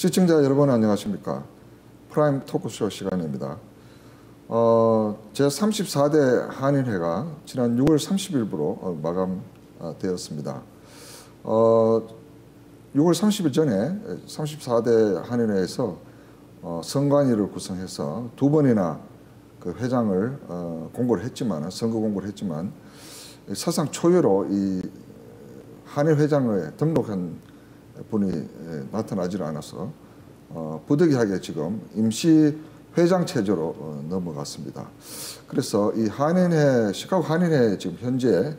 시청자 여러분 안녕하십니까. 프라임 토크쇼 시간입니다. 제34대 한인회가 지난 6월 30일부로 마감되었습니다. 6월 30일 전에 34대 한인회에서 선관위를 구성해서 두 번이나 그 회장을 공고를 했지만, 선거 공고를 했지만 사상 초유로 이 한일 회장에 등록한 분이 나타나질 않아서 부득이하게 지금 임시 회장 체제로 넘어갔습니다. 그래서 이 한인회, 시카고 한인회 지금 현재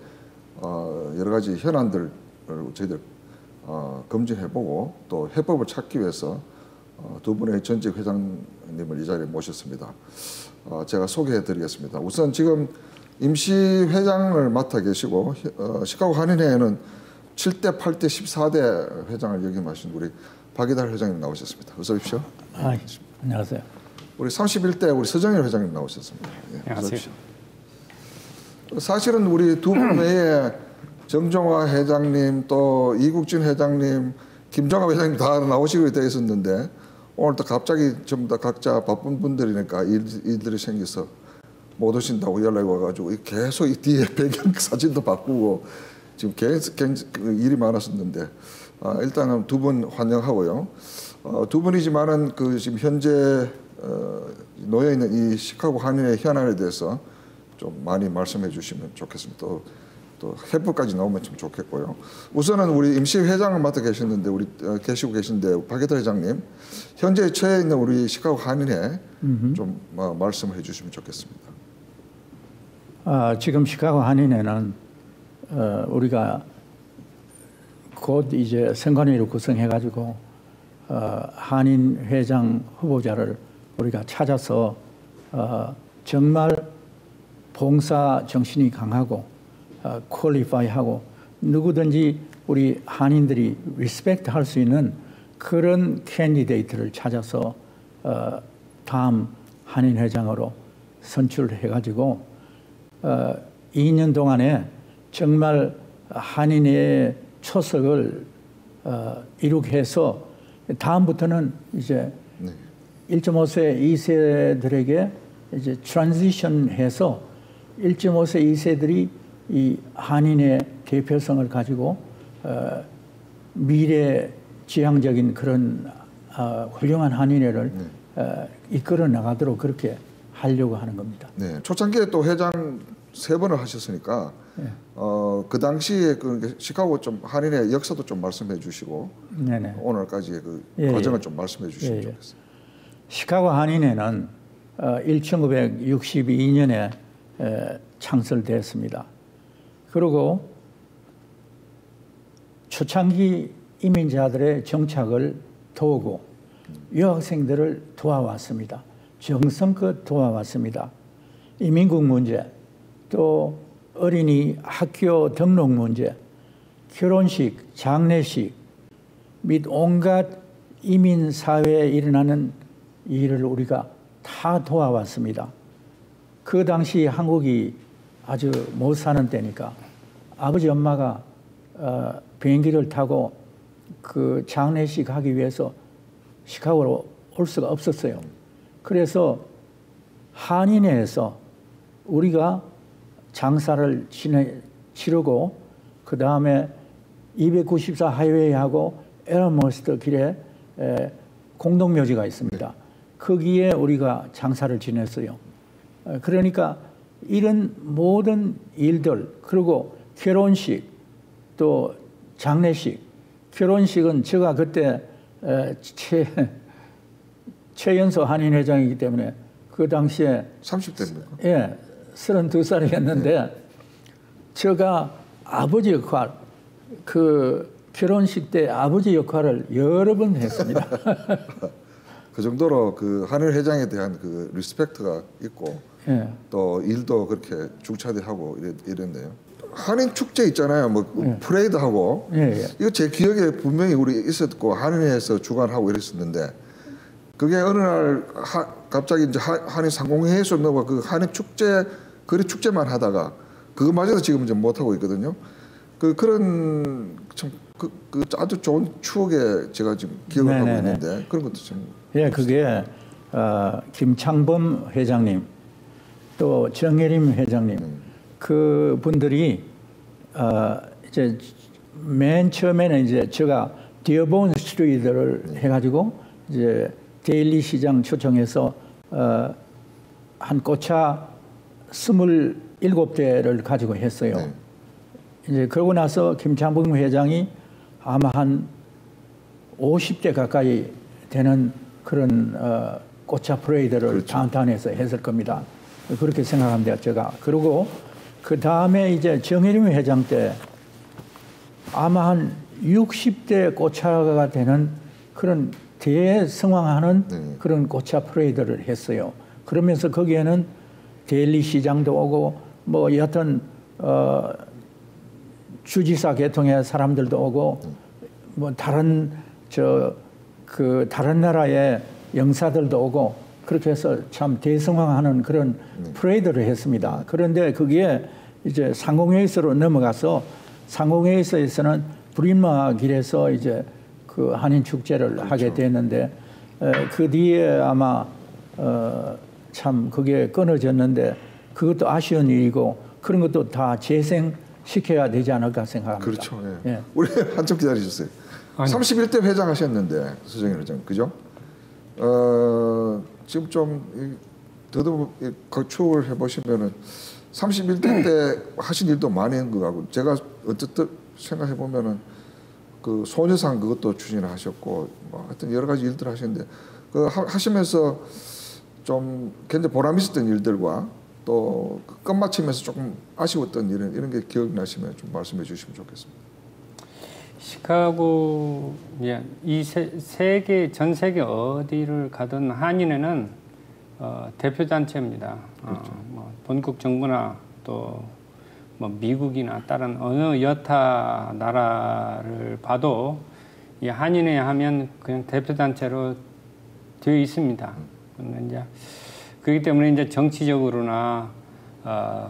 여러 가지 현안들을 저희들 검증해보고 또 해법을 찾기 위해서 두 분의 전직 회장님을 이 자리에 모셨습니다. 제가 소개해드리겠습니다. 우선 지금 임시 회장을 맡아 계시고 시카고 한인회에는 7대, 8대, 14대 회장을 역임하신 우리 박이달 회장님 나오셨습니다. 어서 오십시오. 안녕하세요. 우리 31대 우리 서정일 회장님 나오셨습니다. 예, 안녕하세요. 사실은 우리 두 분 외에 정종화 회장님, 또 이국진 회장님, 김종합 회장님 다 나오시기로 되어 있었는데 오늘 또 갑자기 전부 다 각자 바쁜 분들이니까 일들이 생겨서 못 오신다고 연락이 와가지고 계속 이 뒤에 배경 사진도 바꾸고 지금 계속 일이 많았었는데 일단은 두 분 환영하고요. 두 분이지만은 그 지금 현재 놓여 있는 이 시카고 한인회 현안에 대해서 좀 많이 말씀해 주시면 좋겠습니다. 또 해법까지 나오면 참 좋겠고요. 우선은 우리 임시 회장을 맡아 계셨는데 우리 계시고 계신데 박이달 회장님 현재 처해 있는 우리 시카고 한인회 좀 말씀을 해주시면 좋겠습니다. 지금 시카고 한인회는 우리가 곧 이제 선관위를 구성해가지고 한인 회장 후보자를 우리가 찾아서 정말 봉사 정신이 강하고 퀄리파이하고 누구든지 우리 한인들이 리스펙트 할 수 있는 그런 캔디데이트를 찾아서 다음 한인 회장으로 선출해가지고 2년 동안에 정말 한인의 초석을 이루게 해서 다음부터는 이제 1.5세, 2세들에게 이제 트랜지션해서 1.5세, 2세들이 이 한인의 대표성을 가지고 미래 지향적인 그런 훌륭한 한인회를 이끌어 나가도록 그렇게 하려고 하는 겁니다. 네, 초창기에 또 회장 3번을 하셨으니까 그 당시에 그 시카고 좀 한인회 역사도 좀 말씀해 주시고 오늘까지의 그 과정을 좀 말씀해 주시면 좋겠습니다. 시카고 한인회는 1962년에 창설되었습니다. 그리고 초창기 이민자들의 정착을 도우고 유학생들을 도와왔습니다. 정성껏 도와왔습니다. 이민국 문제, 또 어린이 학교 등록 문제, 결혼식, 장례식 및 온갖 이민 사회에 일어나는 일을 우리가 다 도와왔습니다. 그 당시 한국이 아주 못 사는 때니까 아버지 엄마가 비행기를 타고 그 장례식 하기 위해서 시카고로 올 수가 없었어요. 그래서 한인회에서 우리가 장사를 치르고 그 다음에 294 하이웨이하고 에러머스트 길에 공동묘지가 있습니다. 거기에 우리가 장사를 지냈어요. 그러니까 이런 모든 일들, 그리고 결혼식, 또 장례식, 결혼식은 제가 그때 최연소 한인회장이기 때문에 그 당시에 30대입니까? 예, 32살이었는데 제가 아버지 역할, 그 결혼식 때 아버지 역할을 여러 번 했습니다. 그 정도로 그 한일 회장에 대한 그 리스펙트가 있고 또 일도 그렇게 중차대하고 이랬네요. 한인 축제 있잖아요. 뭐 프레이드하고 이거 제 기억에 분명히 우리 있었고 한인회에서 주관하고 이랬었는데 그게 어느 날 갑자기 이제 한인 상공회의소 넘어가 그 한인 축제 거리 축제만 하다가 그거마저도 지금 이제 못 하고 있거든요. 그런 참 그 아주 좋은 추억에 제가 지금 기억을 하고 있는데 그런 것도 좀. 예, 그게 김창범 회장님 또 정혜림 회장님 그 분들이 이제 맨 처음에는 이제 제가 디어본 스트리트를 해가지고 이제 데일리 시장 초청해서 한 꽃차 27대를 가지고 했어요. 이제 그러고 나서 김창범 회장이 아마 한 50대 가까이 되는 그런 꽃차 프레이드를 그렇죠. 다운타운에서 했을 겁니다. 그렇게 생각합니다, 제가. 그리고 그 다음에 이제 정혜림 회장 때 아마 한 60대 꽃차가 되는 그런 대성황하는 그런 꽃차 프레이드를 했어요. 그러면서 거기에는 데일리 시장도 오고 뭐 여하튼 주지사 계통의 사람들도 오고 뭐 다른 다른 나라의 영사들도 오고 그렇게 해서 참 대성황하는 그런 프레이드를 했습니다. 그런데 그게 이제 상공회의소로 넘어가서 상공회의소에서는 브리마 길에서 이제 그 한인 축제를 그렇죠. 하게 됐는데 그 뒤에 아마 참 그게 끊어졌는데 그것도 아쉬운 일이고 그런 것도 다 재생시켜야 되지 않을까 생각합니다. 그렇죠. 예. 예. 우리 한참 기다리셨어요. 31대 회장 하셨는데 서정일 회장 그죠? 지금 좀 더더욱 추억을 해보시면은 31대 때 하신 일도 많이 한 것 같고 제가 어쨌든 생각해 보면은 그 소녀상 그것도 추진을 하셨고 뭐 하여튼 여러 가지 일들 하셨는데 그 하시면서 좀 굉장히 보람 있었던 일들과 또 끝마치면서 조금 아쉬웠던 일은 이런 게 기억나시면 좀 말씀해 주시면 좋겠습니다. 시카고 세계 전 세계 어디를 가든 한인회는 대표 단체입니다. 그렇죠. 뭐 본국 정부나 또 뭐 미국이나 다른 어느 여타 나라를 봐도 이 한인회 하면 그냥 대표 단체로 되어 있습니다. 이제 그렇기 때문에 이제 정치적으로나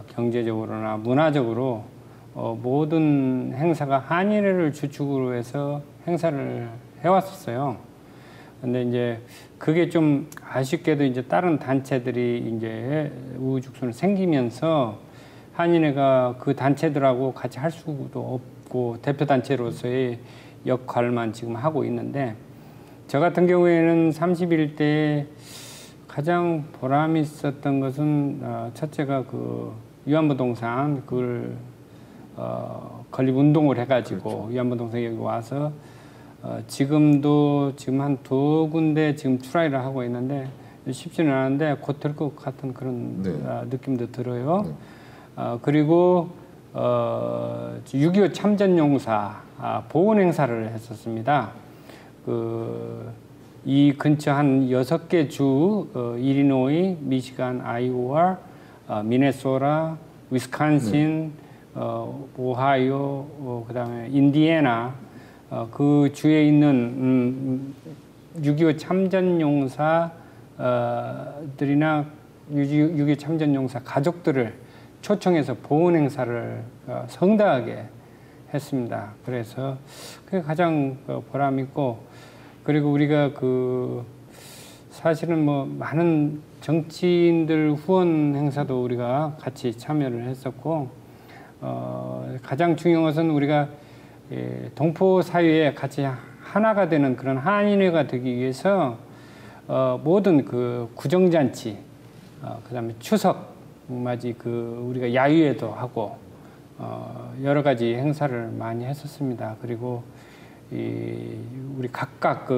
경제적으로나 문화적으로 모든 행사가 한인회를 주축으로 해서 행사를 해왔었어요. 근데 이제 그게 좀 아쉽게도 이제 다른 단체들이 이제 우후죽순 생기면서 한인회가 그 단체들하고 같이 할 수도 없고 대표 단체로서의 역할만 지금 하고 있는데 저 같은 경우에는 31대에 가장 보람 있었던 것은 첫째가 그 위안부동산 그걸 건립 운동을 해가지고 그렇죠. 위안부동산 여기 와서 지금도 지금 한 2군데 지금 트라이를 하고 있는데 쉽지는 않은데 곧 될 것 같은 그런 느낌도 들어요. 그리고 6.25 참전용사 보훈 행사를 했었습니다. 이 근처 한 6개 주 일리노이, 미시간, 아이오와 미네소타, 위스콘신, 오하이오, 그다음에 인디애나 그 주에 있는 6.25 참전용사들이나 6.25 참전용사 가족들을 초청해서 보훈 행사를 성대하게 했습니다. 그래서 그게 가장 보람 있고 그리고 우리가 사실은 뭐 많은 정치인들 후원 행사도 우리가 같이 참여를 했었고 가장 중요한 것은 우리가 동포 사회에 같이 하나가 되는 그런 한인회가 되기 위해서 모든 그 구정잔치, 그다음에 추석 맞이 우리가 야유회도 하고 여러 가지 행사를 많이 했었습니다. 그리고 우리 각각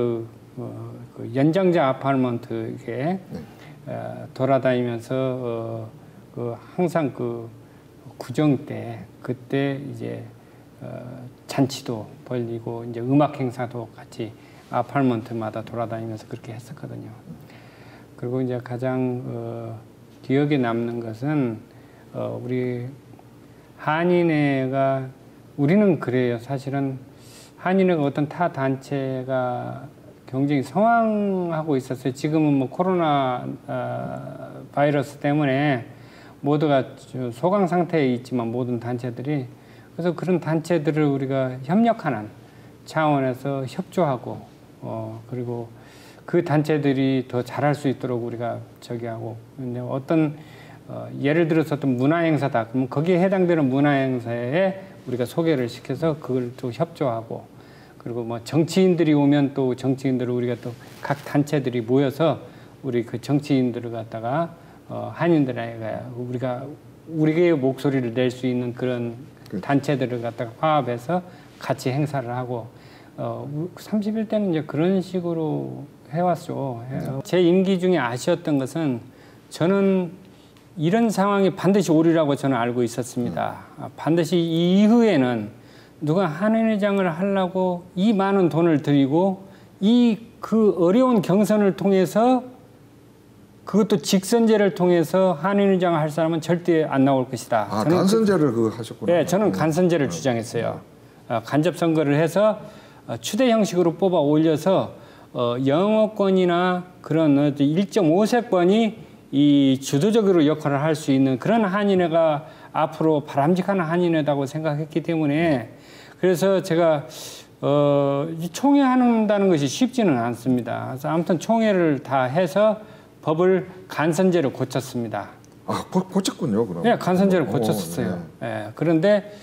연장자 아파트먼트에 돌아다니면서 항상 구정 때 그때 이제 잔치도 벌리고 이제 음악 행사도 같이 아파트먼트마다 돌아다니면서 그렇게 했었거든요. 그리고 이제 가장 기억에 남는 것은 우리 한인회가 우리는 그래요. 사실은 한인회가 어떤 타 단체가 굉장히 성황하고 있었어요. 지금은 뭐 코로나 바이러스 때문에 모두가 소강 상태에 있지만 모든 단체들이 그래서 그런 단체들을 우리가 협력하는 차원에서 협조하고 그리고 그 단체들이 더 잘할 수 있도록 우리가 저기 하고 근데 어떤 예를 들어서 어떤 문화행사다 그러면 거기에 해당되는 문화행사에 우리가 소개를 시켜서 그걸 또 협조하고 그리고 뭐 정치인들이 오면 또 정치인들을 우리가 또 각 단체들이 모여서 우리 그 정치인들을 갖다가 한인들에게 우리의 목소리를 낼 수 있는 그런 단체들을 갖다가 화합해서 같이 행사를 하고 31대는 이제 그런 식으로 해왔죠. 제 임기 중에 아쉬웠던 것은 저는 이런 상황이 반드시 오리라고 저는 알고 있었습니다. 반드시 이후에는 누가 한인회장을 하려고 이 많은 돈을 들이고 그 어려운 경선을 통해서 그것도 직선제를 통해서 한인회장을 할 사람은 절대 안 나올 것이다. 아, 간선제를 그거 하셨구나. 네, 저는 간선제를 주장했어요. 간접 선거를 해서 추대 형식으로 뽑아 올려서 영어권이나 그런 1.5세권이 이 주도적으로 역할을 할 수 있는 그런 한인회가 앞으로 바람직한 한인회다고 생각했기 때문에 그래서 제가 총회한다는 것이 쉽지는 않습니다. 그래서 아무튼 총회를 다 해서 법을 간선제로 고쳤습니다. 아, 고쳤군요, 그럼. 네, 간선제를 고쳤었어요. 네. 네, 그런데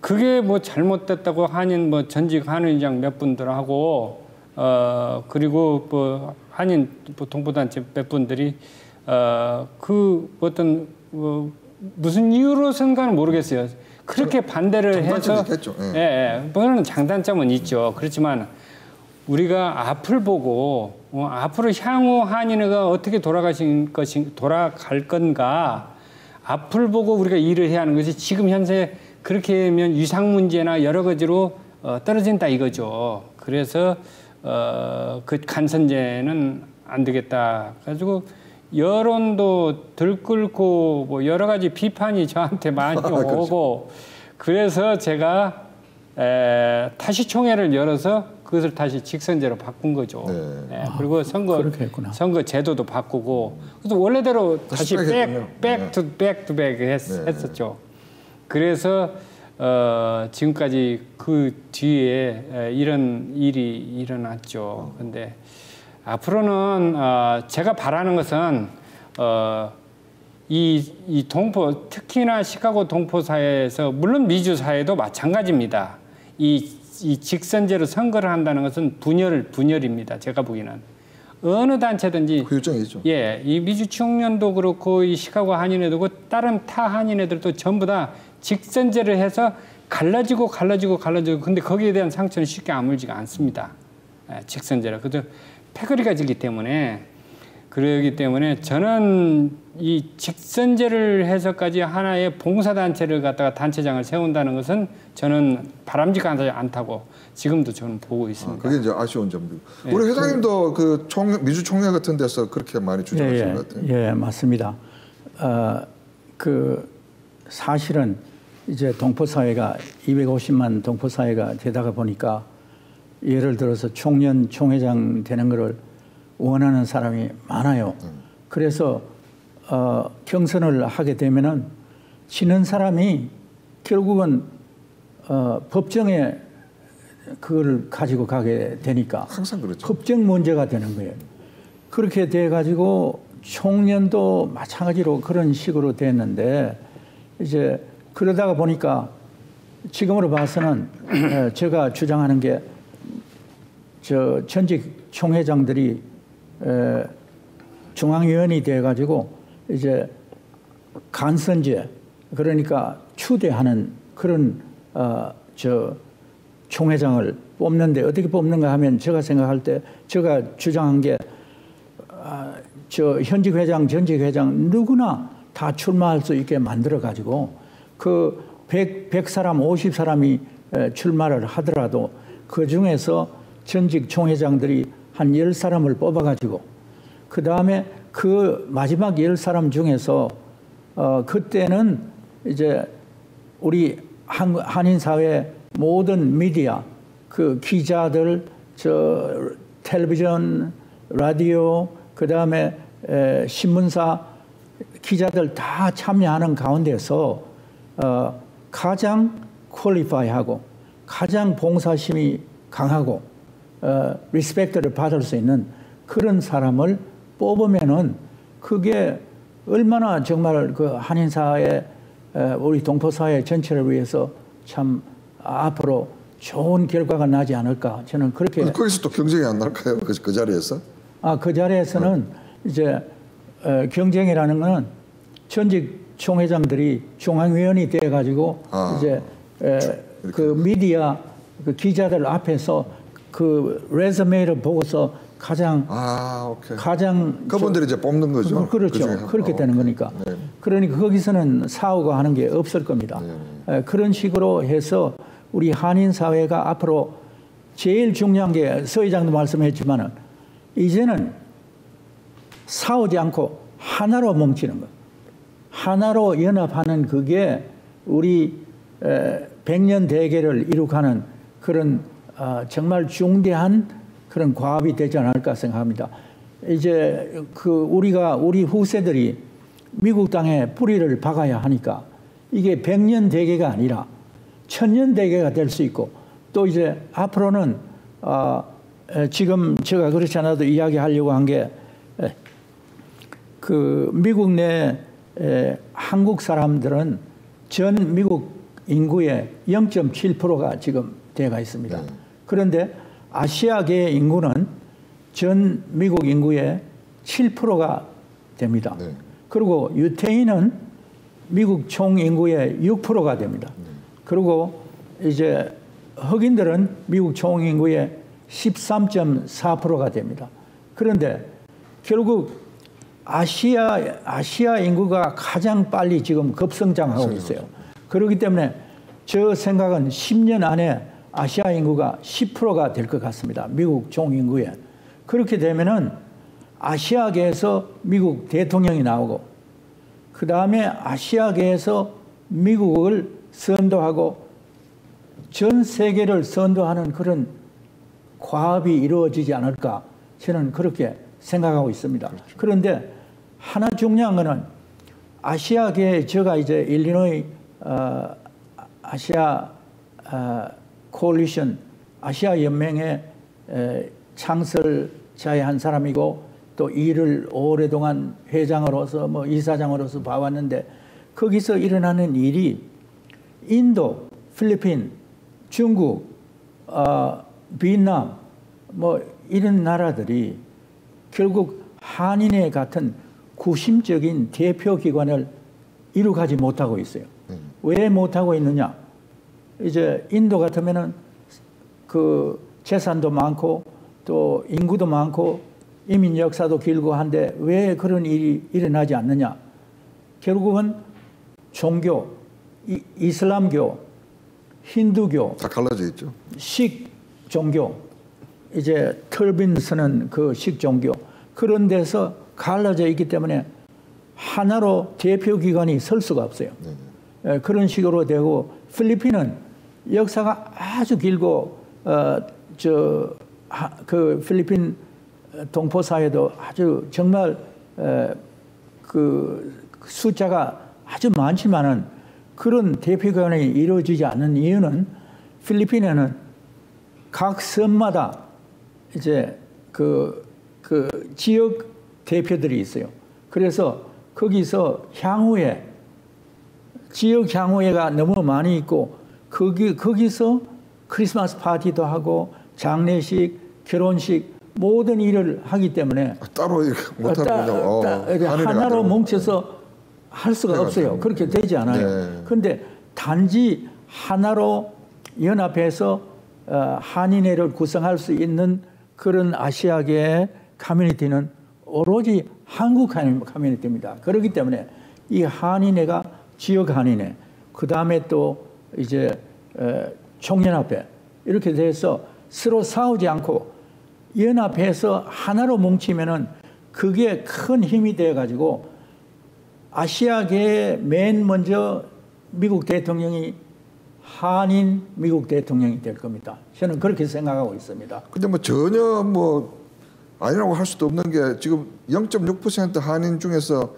그게 뭐 잘못됐다고 한인 뭐 전직 한인회장 몇 분들하고 그리고 뭐 한인 동포단체 몇 분들이 그 어떤 무슨 이유로선가는 모르겠어요. 그렇게 반대를 해서 물론 장단점은 있죠. 그렇지만 우리가 앞을 보고 앞으로 향후 한인회가 어떻게 돌아갈 건가 앞을 보고 우리가 일을 해야 하는 것이 지금 현재 그렇게 하면 위상 문제나 여러 가지로 떨어진다 이거죠. 그래서 그 간선제는 안 되겠다. 가지고 여론도 들끓고 뭐 여러 가지 비판이 저한테 많이 오고 그래서 제가 다시 총회를 열어서 그것을 다시 직선제로 바꾼 거죠. 네. 그리고 선거 제도도 바꾸고 그래서 원래대로 다시 백 했었죠. 그래서 지금까지 그 뒤에 이런 일이 일어났죠. 근데 앞으로는 제가 바라는 것은 이 동포 특히나 시카고 동포 사회에서 물론 미주 사회도 마찬가지입니다. 이 직선제로 선거를 한다는 것은 분열입니다. 제가 보기에는 어느 단체든지 후유증이죠. 예, 이 미주 청년도 그렇고 이 시카고 한인회도 그렇고 다른 타 한인회들도 전부 다 직선제를 해서 갈라지고 근데 거기에 대한 상처는 쉽게 아물지가 않습니다. 직선제로 그저 패거리가 지기 때문에 그러기 때문에 저는 이 직선제를 해서까지 하나의 봉사단체를 갖다가 단체장을 세운다는 것은 저는 바람직하지 않다고 지금도 저는 보고 있습니다. 그게 이제 아쉬운 점이고. 네. 우리 회장님도 그 미주 총회 같은 데서 그렇게 많이 주장하신 것 같아요. 예, 맞습니다. 그 사실은 이제 동포사회가 250만 동포사회가 되다가 보니까 예를 들어서 총련 총회장 되는 거를 원하는 사람이 많아요. 그래서 경선을 하게 되면은 지는 사람이 결국은 법정에 그걸 가지고 가게 되니까 항상 그렇죠. 법정 문제가 되는 거예요. 그렇게 돼 가지고 총련도 마찬가지로 그런 식으로 됐는데 이제 그러다가 보니까 지금으로 봐서는 제가 주장하는 게 저 전직 총회장들이 중앙위원이 돼 가지고 이제 간선제 그러니까 추대하는 그런 저 총회장을 뽑는데 어떻게 뽑는가 하면 제가 생각할 때 제가 주장한 게 저 현직 회장, 전직 회장 누구나 다 출마할 수 있게 만들어 가지고 그 100사람, 50사람이 출마를 하더라도 그 중에서 전직 총회장들이 한 10사람을 뽑아 가지고 그 다음에 그 마지막 10사람 중에서 그때는 이제 우리 한인사회 모든 미디어 그 기자들 저 텔레비전 라디오 그 다음에 신문사 기자들 다 참여하는 가운데서 가장 퀄리파이하고 가장 봉사심이 강하고 리스펙트를 받을 수 있는 그런 사람을 뽑으면은 그게 얼마나 정말 그 한인 사회, 우리 동포 사회 전체를 위해서 참 앞으로 좋은 결과가 나지 않을까. 저는 그렇게. 거기서 또 경쟁이 안 날까요? 그 자리에서? 그 자리에서는 이제 경쟁이라는 건 전직 총회장들이 중앙위원이 돼 가지고 이제 그 미디어 그 기자들 앞에서 그 레즈메이를 보고서 가장 그분들이 이제 뽑는 거죠. 그렇죠. 그렇게 되는 거니까. 네. 그러니까 거기서는 싸우고 하는 게 없을 겁니다. 그런 식으로 해서 우리 한인 사회가 앞으로 제일 중요한 게 서 의장도 말씀했지만은 이제는 싸우지 않고 하나로 뭉치는 것, 하나로 연합하는 그게 우리 백년 대계를 이룩하는 그런 정말 중대한 그런 과업이 되지 않을까 생각합니다. 이제 우리 후세들이 미국 땅에 뿌리를 박아야 하니까 이게 백년 대계가 아니라 천년 대계가 될 수 있고 또 이제 앞으로는 지금 제가 그렇지 않아도 이야기하려고 한 게 그 미국 내 한국 사람들은 전 미국 인구의 0.7%가 지금 돼가 있습니다. 그런데 아시아계의 인구는 전 미국 인구의 7%가 됩니다. 그리고 유태인은 미국 총 인구의 6%가 됩니다. 그리고 이제 흑인들은 미국 총 인구의 13.4%가 됩니다. 그런데 결국 아시아 인구가 가장 빨리 지금 급성장하고 있어요. 그렇기 때문에 저 생각은 10년 안에 아시아 인구가 10%가 될 것 같습니다. 미국 총 인구에. 그렇게 되면은 아시아계에서 미국 대통령이 나오고 그 다음에 아시아계에서 미국을 선도하고 전 세계를 선도하는 그런 과업이 이루어지지 않을까 저는 그렇게 생각하고 있습니다. 그런데 하나 중요한 거는 아시아계 제가 이제 일리노이 아시아 콜리션 아시아 연맹의 창설자의 한 사람이고 또 일을 오랫동안 회장으로서 뭐 이사장으로서 봐왔는데 거기서 일어나는 일이 인도, 필리핀, 중국, 베트남 뭐 이런 나라들이 결국 한인회 같은 구심적인 대표 기관을 이룩하지 못하고 있어요. 왜 못하고 있느냐? 이제 인도 같으면은 그 재산도 많고 또 인구도 많고 이민 역사도 길고 한데 왜 그런 일이 일어나지 않느냐? 결국은 종교, 이슬람교, 힌두교 다 갈라져 있죠. 식 종교, 이제 털빈 쓰는 그 식 종교 그런 데서 갈라져 있기 때문에 하나로 대표 기관이 설 수가 없어요. 그런 식으로 되고 필리핀은 역사가 아주 길고 그 필리핀 동포 사회도 아주 정말 그 숫자가 아주 많지만은 그런 대표 기관이 이루어지지 않는 이유는 필리핀에는 각 섬마다 이제 그 지역 대표들이 있어요. 그래서 거기서 향후에 지역 향후회가 너무 많이 있고 거기서 크리스마스 파티도 하고 장례식, 결혼식 모든 일을 하기 때문에 따로 이렇게 못하고 하나로 뭉쳐서 할 수가 없어요. 그렇게 되지 않아요. 그런데 단지 하나로 연합해서 한인회를 구성할 수 있는 그런 아시아계의 커뮤니티는 오로지 한국 커뮤니티입니다. 그렇기 때문에 이 한인회가 지역 한인회, 그 다음에 또 이제 총연합회 이렇게 돼서 서로 싸우지 않고 연합해서 하나로 뭉치면은 그게 큰 힘이 되어 가지고 아시아계에 맨 먼저 미국 대통령이 한인 미국 대통령이 될 겁니다. 저는 그렇게 생각하고 있습니다. 근데 뭐 전혀 뭐 아니라고 할 수도 없는 게 지금 0.6% 한인 중에서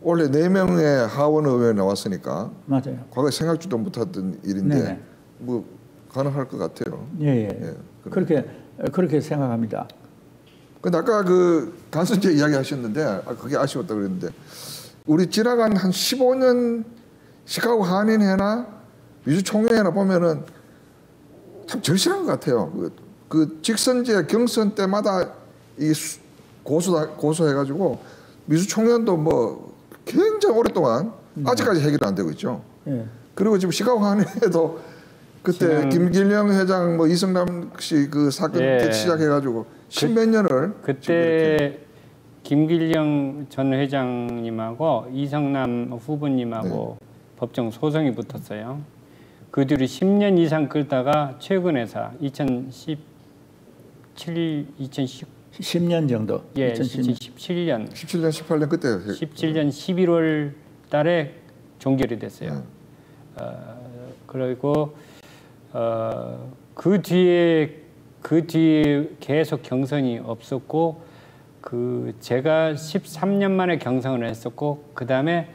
원래 4명의 하원 의원이 나왔으니까 맞아요. 과거에 생각지도 못했던 일인데 네네. 뭐 가능할 것 같아요. 예. 그렇게 생각합니다. 근데 아까 그 간선제 이야기 하셨는데 그게 아쉬웠다 그랬는데 우리 지나간 한 15년 시카고 한인회나 미주총회나 보면은 참 절실한 것 같아요. 그 직선제 경선 때마다 이 고소해가지고 미주총회도 뭐 굉장히 오랫동안 아직까지 해결이 안 되고 있죠. 예. 그리고 지금 시카고 한인회도 그때 김길령 회장 뭐 이성남 씨 그 사건 때 시작해가지고 십몇 년을 그때 김길령 전 회장님하고 이성남 후보님하고 법정 소송이 붙었어요. 그 뒤로 10년 이상 끌다가 최근에서 10년 정도. 예, 2017년 18년 그때 17년 11월 달에 종결이 됐어요. 그리고 그 뒤에 계속 경선이 없었고 제가 13년 만에 경선을 했었고 그다음에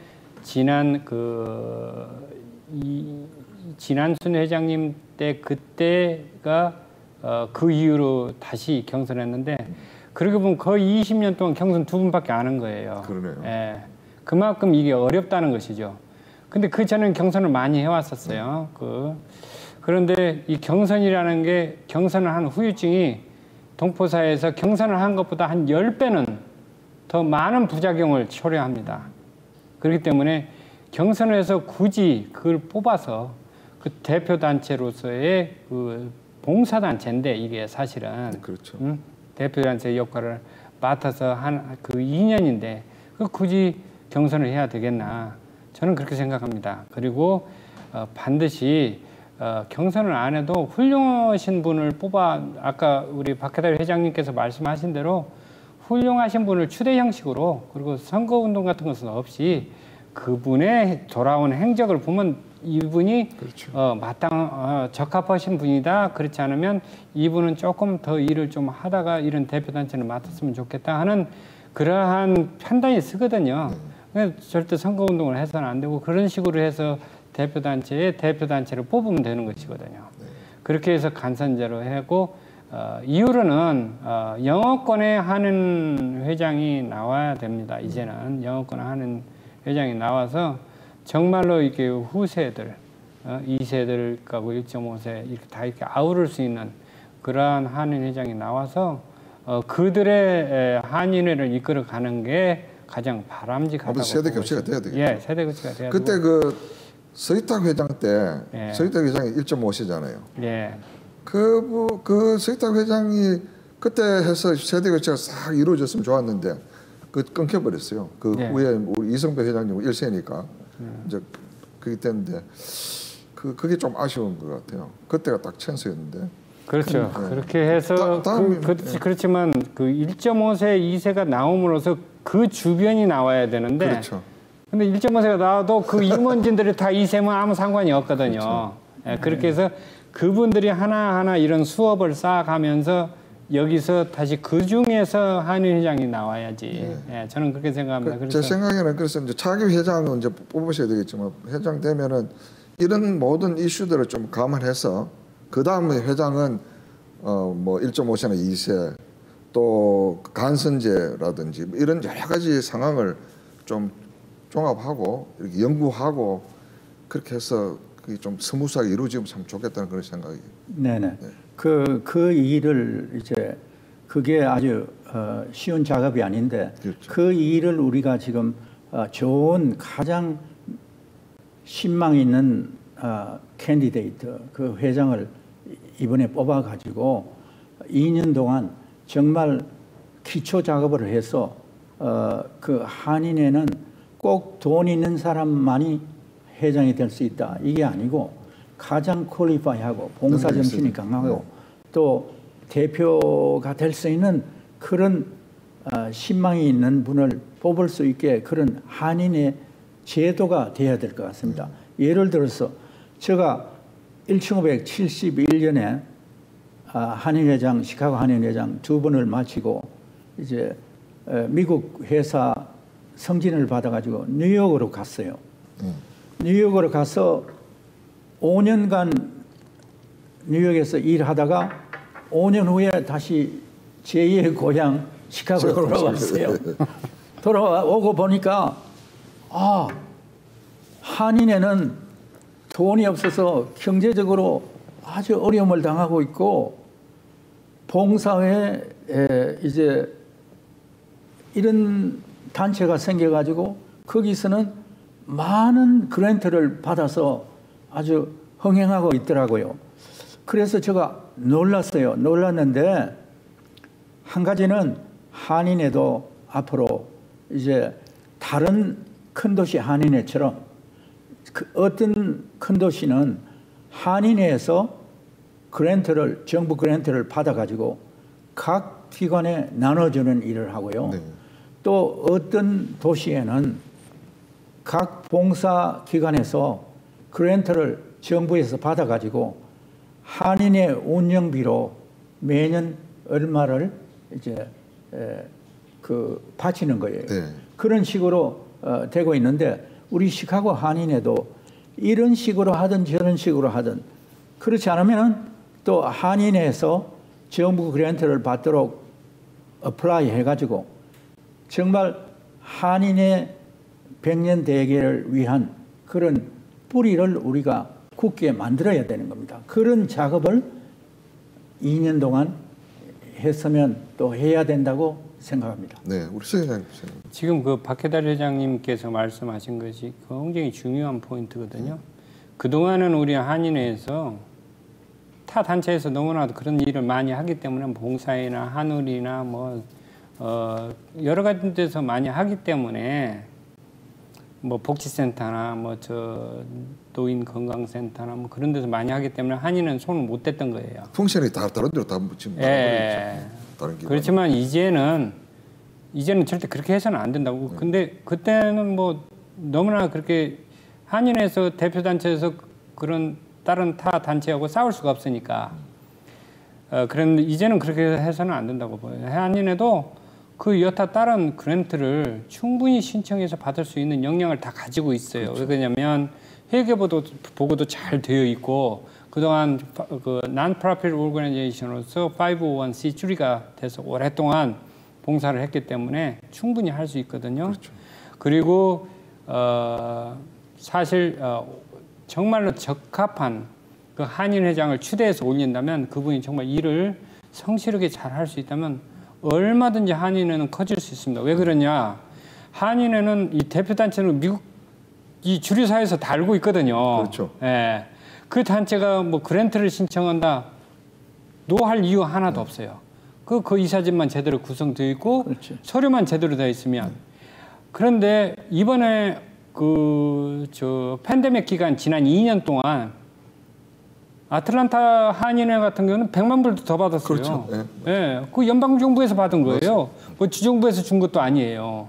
진한순 회장님 때 그때가 그 이후로 다시 경선했는데 그러고 보면 거의 20년 동안 경선 2번밖에 안 한 거예요. 그러네요. 예, 그만큼 이게 어렵다는 것이죠. 근데 그 전에는 경선을 많이 해왔었어요. 그런데 이 경선이라는 게 경선을 한 후유증이 동포사회에서 경선을 한 것보다 한 10배는 더 많은 부작용을 초래합니다. 그렇기 때문에 경선을 해서 굳이 그걸 뽑아서 그 대표단체로서의 그 봉사단체인데 이게 사실은 그렇죠. 대표단체 역할을 맡아서 한 그 2년인데 굳이 경선을 해야 되겠나 저는 그렇게 생각합니다. 그리고 반드시 경선을 안 해도 훌륭하신 분을 뽑아 아까 우리 박해달 회장님께서 말씀하신 대로 훌륭하신 분을 추대 형식으로 그리고 선거운동 같은 것은 없이 그분의 돌아온 행적을 보면 이분이 그렇죠. 적합하신 분이다. 그렇지 않으면 이분은 조금 더 일을 좀 하다가 이런 대표단체를 맡았으면 좋겠다 하는 그러한 판단이 쓰거든요. 절대 선거운동을 해서는 안 되고 그런 식으로 해서 대표단체를 뽑으면 되는 것이거든요. 그렇게 해서 간선제로 하고 이후로는 영어권에 하는 회장이 나와야 됩니다. 이제는 영어권에 하는 회장이 나와서 정말로 이렇게 후세들, 2세들하고 1.5세 이렇게 다 이렇게 아우를 수 있는 그러한 한인 회장이 나와서 그들의 한인회를 이끌어가는 게 가장 바람직하다고. 세대 교체가 돼야 되겠죠. 예, 세대 교체가 돼야 되고. 그때 그 서희탁 회장 때 서희탁 회장이 1.5세잖아요. 예. 그 서희탁 회장이 그때 해서 세대 교체가 싹 이루어졌으면 좋았는데 끊겨버렸어요. 후에 우리 이성배 회장님 1세니까 이제 그게 됐는데 그게 좀 아쉬운 것 같아요. 그때가 딱 찬스였는데. 그렇죠. 그렇게 해서 그렇지만 그 1.5세, 2세가 나옴으로써 그 주변이 나와야 되는데. 그렇죠. 근데 1.5세가 나와도 그 임원진들이 다 2세면 아무 상관이 없거든요. 그렇죠. 예, 그렇게 해서 그분들이 하나하나 이런 수업을 쌓아가면서 여기서 다시 그 중에서 한인 회장이 나와야지. 예, 저는 그렇게 생각합니다. 제 생각에는 그래서 이제 차기 회장은 이제 뽑으셔야 되겠지만 회장 되면은 이런 모든 이슈들을 좀 감안해서 그 다음에 회장은 뭐 1.5세나 2세 또 간선제라든지 이런 여러 가지 상황을 좀 종합하고 이렇게 연구하고 그렇게 해서 그게 좀 스무스하게 이루어지면 참 좋겠다는 그런 생각이. 네네. 그 일을 이제 그게 아주 쉬운 작업이 아닌데 그렇죠. 그 일을 우리가 지금 좋은 가장 신망 있는 캔디데이트 그 회장을 이번에 뽑아 가지고 2년 동안 정말 기초 작업을 해서 그 한인회는 꼭 돈 있는 사람만이 회장이 될 수 있다 이게 아니고 가장 퀄리파이하고 봉사 정신이 강하고 또 대표가 될 수 있는 그런 신망이 있는 분을 뽑을 수 있게 그런 한인의 제도가 돼야 될 것 같습니다. 예를 들어서 제가 1971년에 한인회장, 시카고 한인회장 2번을 마치고 이제 미국 회사 승진을 받아가지고 뉴욕으로 갔어요. 뉴욕으로 가서 5년간 뉴욕에서 일하다가 5년 후에 다시 제2의 고향 시카고로 돌아왔어요. 돌아오고 보니까 한인회는 돈이 없어서 경제적으로 아주 어려움을 당하고 있고 봉사회에 이제 이런 단체가 생겨가지고 거기서는 많은 그랜트를 받아서 아주 흥행하고 있더라고요. 그래서 제가 놀랐어요. 놀랐는데 한 가지는 한인회도 앞으로 이제 다른 큰 도시 한인회처럼 어떤 큰 도시는 한인회에서 그랜트를 정부 그랜트를 받아가지고 각 기관에 나눠주는 일을 하고요. 네. 또 어떤 도시에는 각 봉사 기관에서 그랜트를 정부에서 받아가지고 한인회 운영비로 매년 얼마를 이제 바치는 거예요. 네. 그런 식으로 되고 있는데 우리 시카고 한인회도 이런 식으로 하든 저런 식으로 하든 그렇지 않으면은 또 한인회에서 정부 그랜트를 받도록 어플라이 해가지고 정말 한인회 100년 대계를 위한 그런 뿌리를 우리가 굳게 만들어야 되는 겁니다. 그런 작업을 2년 동안 했으면 또 해야 된다고 생각합니다. 네, 우리 회장님. 지금 그 박해달 회장님께서 말씀하신 것이 굉장히 중요한 포인트거든요. 그동안은 우리 한인회에서 타 단체에서 너무나도 그런 일을 많이 하기 때문에 봉사회나 한울이나 뭐 여러 가지 데서 많이 하기 때문에 뭐 복지센터나 뭐 저 노인 건강센터나 뭐 그런 데서 많이 하기 때문에 한인은 손을 못 댔던 거예요. 펑션이 다 다른 데로 다 묻히면 다른 그렇지만 이제는 절대 그렇게 해서는 안 된다고. 네. 근데 그때는 뭐 너무나 그렇게 한인에서 대표 단체에서 그런 다른 타 단체하고 싸울 수가 없으니까. 그런데 이제는 그렇게 해서는 안 된다고 봐요. 한인에도 그 여타 다른 그랜트를 충분히 신청해서 받을 수 있는 역량을 다 가지고 있어요. 그렇죠. 왜냐하면 회계보고도 잘 되어 있고 그동안 그 non-profit organization으로서 501c3가 돼서 오랫동안 봉사를 했기 때문에 충분히 할 수 있거든요. 그렇죠. 그리고 사실 정말로 적합한 그 한인 회장을 추대해서 올린다면 그분이 정말 일을 성실하게 잘 할 수 있다면 얼마든지 한인회는 커질 수 있습니다. 왜 그러냐? 한인회는 이 대표단체는 미국 이 주류사에서 다 알고 있거든요. 그렇죠. 예. 그 단체가 뭐 그랜트를 신청한다. 노할 이유 하나도 없어요. 그 이사진만 제대로 구성되어 있고 그렇죠. 서류만 제대로 되어 있으면. 그런데 이번에 팬데믹 기간 지난 2년 동안 아틀란타 한인회 같은 경우는 100만 불도 더 받았어요. 그렇죠. 네. 예, 그 연방정부에서 받은 거예요. 그렇죠. 뭐 지정부에서 준 것도 아니에요.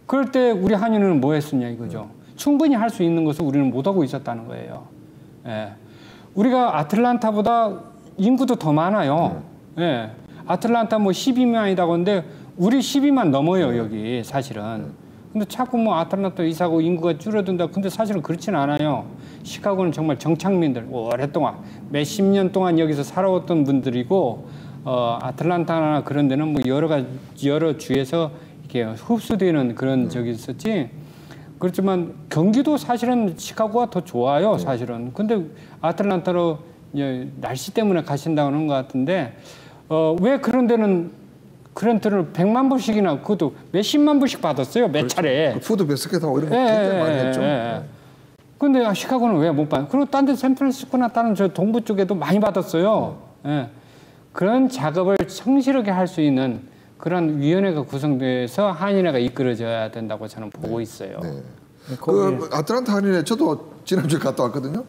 그럴 때 우리 한인회는 뭐 했었냐 이거죠. 충분히 할 수 있는 것을 우리는 못하고 있었다는 거예요. 예. 우리가 아틀란타보다 인구도 더 많아요. 예. 아틀란타 뭐 12만이라고 하는데 우리 12만 넘어요, 여기 사실은. 근데 자꾸 뭐 아틀란타 이사고 인구가 줄어든다. 근데 사실은 그렇지는 않아요. 시카고는 정말 정착민들 오랫동안 몇십 년 동안 여기서 살아왔던 분들이고 아틀란타나 그런 데는 뭐 여러 주에서 이렇게 흡수되는 그런 적이 있었지. 그렇지만 경기도 사실은 시카고가 더 좋아요, 사실은. 근데 아틀란타로 날씨 때문에 가신다는 것 같은데 왜 그런 데는 그랜트를 100만 불씩이나 그것도 몇십만 불씩 받았어요, 몇 그렇죠. 차례. 그 푸드 베스켓하고 이런 거 굉장히 많이 했죠. 근데 시카고는 왜 못 받아요? 그리고 딴 데 샌프란시스코나 다른 저 동부 쪽에도 많이 받았어요. 그런 작업을 성실하게 할 수 있는 그런 위원회가 구성돼서 한인회가 이끌어져야 된다고 저는 보고 있어요. 네. 그 아틀란타 한인회 저도 지난주에 갔다 왔거든요.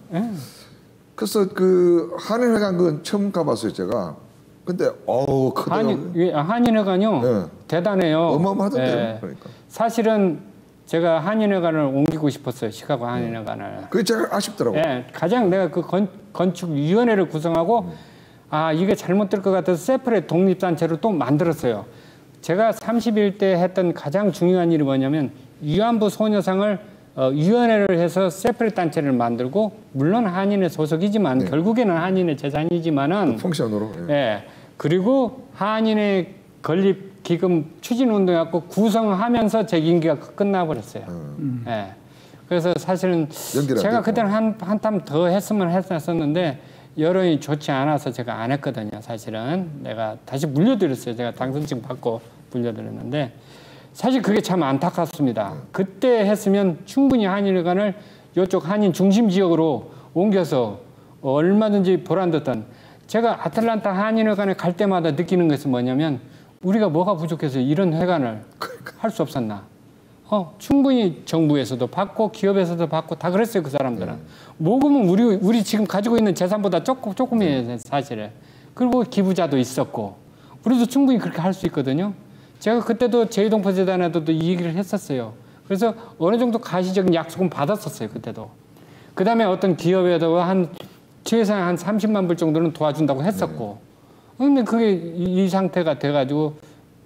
그래서 그 한인회관 그 처음 가봤어요, 제가. 근데 크더라고요. 한인회관요. 네. 대단해요. 어마어마하던데요. 네. 그러니까. 사실은 제가 한인회관을 옮기고 싶었어요. 시카고 한인회관을. 그게 제가 아쉽더라고요. 네. 가장 내가 그 건축위원회를 구성하고 이게 잘못될 것 같아서 세프레 독립단체로 또 만들었어요. 제가 31대 했던 가장 중요한 일이 뭐냐면 위안부 소녀상을 위원회를 해서 세퍼레이트 단체를 만들고 물론 한인의 소속이지만 네. 결국에는 한인의 재산이지만은 펑션으로. 예. 예. 그리고 한인의 건립 기금 추진 운동해갖고 구성하면서 제 임기가 끝나버렸어요. 예. 그래서 사실은 제가 그때는 한탐 더 했으면 했었는데 여론이 좋지 않아서 제가 안 했거든요. 사실은 내가 다시 물려드렸어요. 제가 당선증 받고 물려드렸는데 사실 그게 참 안타깝습니다. 그때 했으면 충분히 한인회관을 이쪽 한인 중심 지역으로 옮겨서 얼마든지 보란듯한 제가 아틀란타 한인회관에 갈 때마다 느끼는 것은 뭐냐면 우리가 뭐가 부족해서 이런 회관을 할 수 없었나. 충분히 정부에서도 받고 기업에서도 받고 다 그랬어요. 그 사람들은. 모금은 우리 지금 가지고 있는 재산보다 조금이에요. 사실은. 그리고 기부자도 있었고 우리도 충분히 그렇게 할 수 있거든요. 제가 그때도 제2동포 재단에도 이 얘기를 했었어요. 그래서 어느 정도 가시적인 약속은 받았었어요. 그때도. 그다음에 어떤 기업에도 최소한 한 30만 불 정도는 도와준다고 했었고. 근데 그게 이 상태가 돼가지고